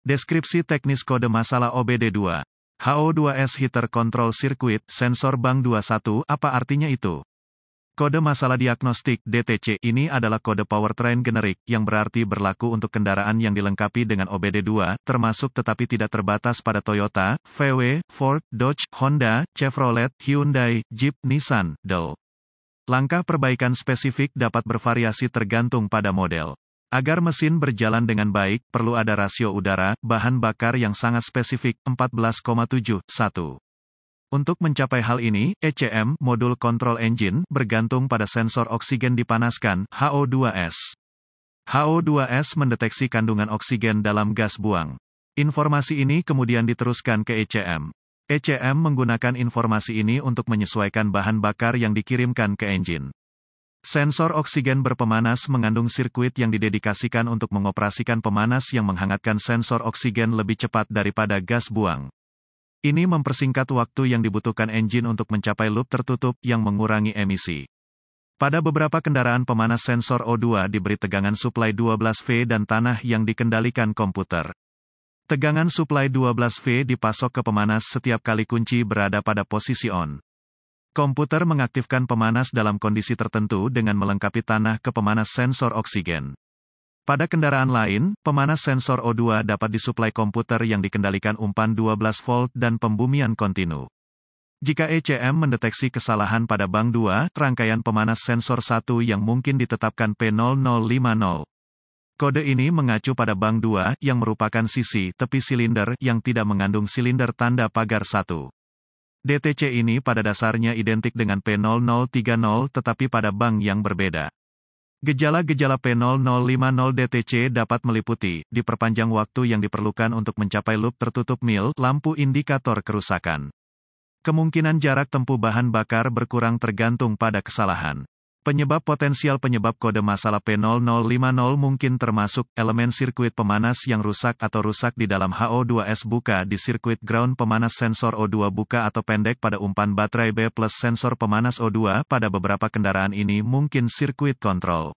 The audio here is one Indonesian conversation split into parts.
Deskripsi teknis kode masalah OBD2. HO2S Heater Control Circuit, sensor bank 21, apa artinya itu? Kode masalah diagnostik DTC ini adalah kode powertrain generik, yang berarti berlaku untuk kendaraan yang dilengkapi dengan OBD2, termasuk tetapi tidak terbatas pada Toyota, VW, Ford, Dodge, Honda, Chevrolet, Hyundai, Jeep, Nissan, Dell. Langkah perbaikan spesifik dapat bervariasi tergantung pada model. Agar mesin berjalan dengan baik, perlu ada rasio udara, bahan bakar yang sangat spesifik, 14,71. Untuk mencapai hal ini, ECM, modul control engine, bergantung pada sensor oksigen dipanaskan, HO2S. HO2S mendeteksi kandungan oksigen dalam gas buang. Informasi ini kemudian diteruskan ke ECM. ECM menggunakan informasi ini untuk menyesuaikan bahan bakar yang dikirimkan ke engine. Sensor oksigen berpemanas mengandung sirkuit yang didedikasikan untuk mengoperasikan pemanas yang menghangatkan sensor oksigen lebih cepat daripada gas buang. Ini mempersingkat waktu yang dibutuhkan engine untuk mencapai loop tertutup yang mengurangi emisi. Pada beberapa kendaraan pemanas sensor O2 diberi tegangan suplai 12 V dan tanah yang dikendalikan komputer. Tegangan suplai 12 V dipasok ke pemanas setiap kali kunci berada pada posisi on. Komputer mengaktifkan pemanas dalam kondisi tertentu dengan melengkapi tanah ke pemanas sensor oksigen. Pada kendaraan lain, pemanas sensor O2 dapat disuplai komputer yang dikendalikan umpan 12 volt dan pembumian kontinu. Jika ECM mendeteksi kesalahan pada bank 2, rangkaian pemanas sensor 1 yang mungkin ditetapkan P0050. Kode ini mengacu pada bank 2, yang merupakan sisi tepi silinder yang tidak mengandung silinder tanda pagar 1. DTC ini pada dasarnya identik dengan P0030 tetapi pada bank yang berbeda. Gejala-gejala P0050 DTC dapat meliputi, diperpanjang waktu yang diperlukan untuk mencapai loop tertutup mil, lampu indikator kerusakan. Kemungkinan jarak tempuh bahan bakar berkurang tergantung pada kesalahan. Penyebab potensial penyebab kode masalah P0050 mungkin termasuk, elemen sirkuit pemanas yang rusak atau rusak di dalam HO2S buka di sirkuit ground pemanas sensor O2 buka atau pendek pada umpan baterai B+ sensor pemanas O2 pada beberapa kendaraan ini mungkin sirkuit kontrol.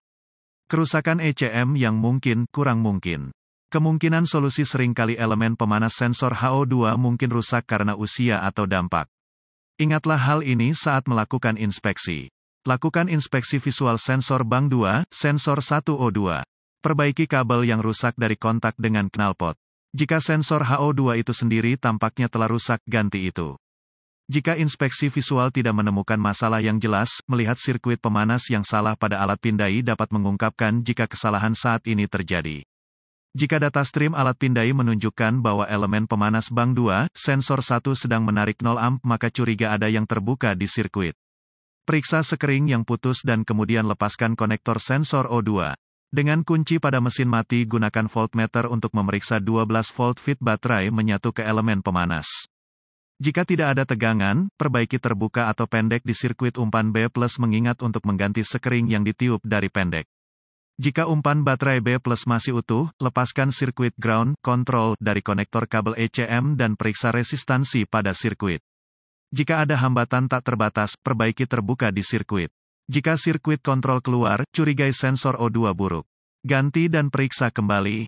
Kerusakan ECM yang mungkin, kurang mungkin. Kemungkinan solusi seringkali elemen pemanas sensor HO2 mungkin rusak karena usia atau dampak. Ingatlah hal ini saat melakukan inspeksi. Lakukan inspeksi visual sensor bank 2, sensor 1 O2. Perbaiki kabel yang rusak dari kontak dengan knalpot. Jika sensor HO2 itu sendiri tampaknya telah rusak, ganti itu. Jika inspeksi visual tidak menemukan masalah yang jelas, melihat sirkuit pemanas yang salah pada alat pindai dapat mengungkapkan jika kesalahan saat ini terjadi. Jika data stream alat pindai menunjukkan bahwa elemen pemanas bank 2, sensor 1 sedang menarik 0 amp maka curiga ada yang terbuka di sirkuit. Periksa sekering yang putus dan kemudian lepaskan konektor sensor O2. Dengan kunci pada mesin mati gunakan voltmeter untuk memeriksa 12 volt feed baterai menyatu ke elemen pemanas. Jika tidak ada tegangan, perbaiki terbuka atau pendek di sirkuit umpan B+ mengingat untuk mengganti sekering yang ditiup dari pendek. Jika umpan baterai B+ masih utuh, lepaskan sirkuit ground control dari konektor kabel ECM dan periksa resistansi pada sirkuit. Jika ada hambatan tak terbatas, perbaiki terbuka di sirkuit. Jika sirkuit kontrol keluar, curigai sensor O2 buruk. Ganti dan periksa kembali.